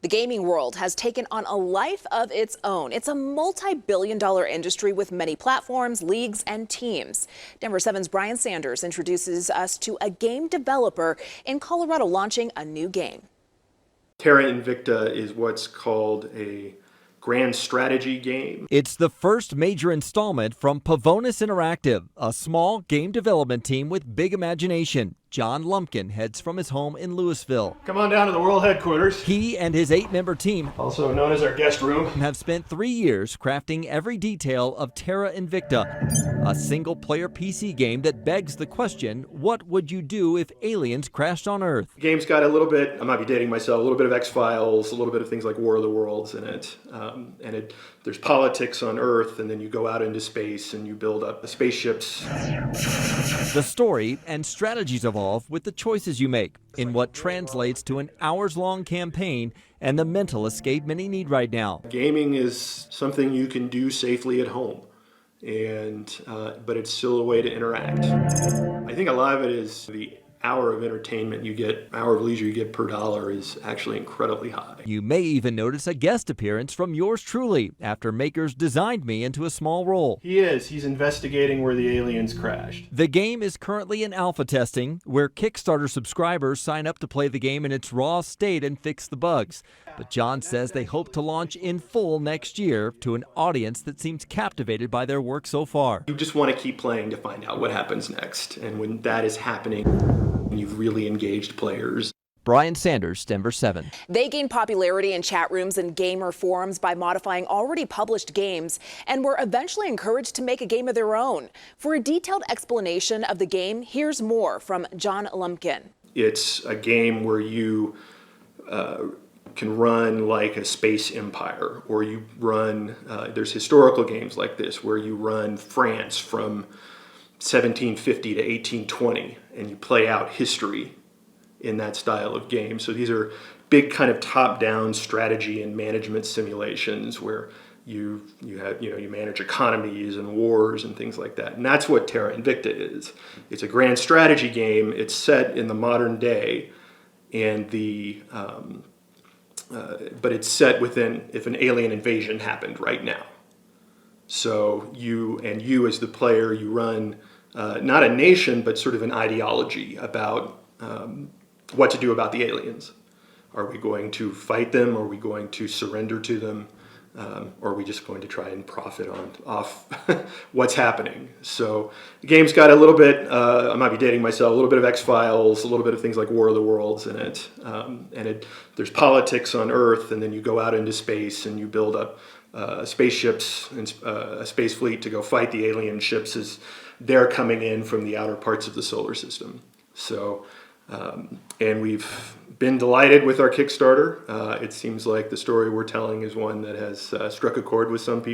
The gaming world has taken on a life of its own. It's a multi-billion-dollar industry with many platforms, leagues, and teams. Denver 7's Brian Sanders introduces us to a game developer in Colorado launching a new game. Terra Invicta is what's called a grand strategy game. It's the first major installment from Pavonis Interactive, a small game development team with big imagination. John Lumpkin heads from his home in Louisville. Come on down to the world headquarters. He and his 8-member team, Also known as our guest room, have spent 3 years crafting every detail of Terra Invicta, a single-player PC game that begs the question, what would you do if aliens crashed on Earth? The game's got a little bit, I might be dating myself, a little bit of X-Files, a little bit of things like War of the Worlds in it. There's politics on Earth, and then you go out into space and you build up spaceships. The story and strategies evolve with the choices you make in what translates to an hours-long campaign and the mental escape many need right now. Gaming is something you can do safely at home, but it's still a way to interact. I think a lot of it is the hour of entertainment you get, hour of leisure you get per dollar is actually incredibly high. You may even notice a guest appearance from yours truly after makers designed me into a small role. He's investigating where the aliens crashed. The game is currently in alpha testing, where Kickstarter subscribers sign up to play the game in its raw state and fix the bugs. But John says they hope to launch in full next year to an audience that seems captivated by their work so far. You just want to keep playing to find out what happens next, and when that is happening, you've really engaged players. Brian Sanders, Denver 7. They gained popularity in chat rooms and gamer forums by modifying already published games and were eventually encouraged to make a game of their own. For a detailed explanation of the game, here's more from John Lumpkin. It's a game where you can run like a space empire, or you run, there's historical games like this where you run France from 1750 to 1820 and you play out history in that style of game. So these are big kind of top-down strategy and management simulations where you manage economies and wars and things like that. And that's what Terra Invicta is. It's a grand strategy game. It's set in the modern day, and but it's set within if an alien invasion happened right now. So you as the player, you run not a nation, but sort of an ideology about what to do about the aliens. Are we going to fight them? Are we going to surrender to them? Or are we just going to try and profit off what's happening? So the game's got a little bit, I might be dating myself, a little bit of X-Files, a little bit of things like War of the Worlds in it. There's politics on Earth, and then you go out into space and you build up spaceships and a space fleet to go fight the alien ships as they're coming in from the outer parts of the solar system. So, and we've been delighted with our Kickstarter. It seems like the story we're telling is one that has struck a chord with some people.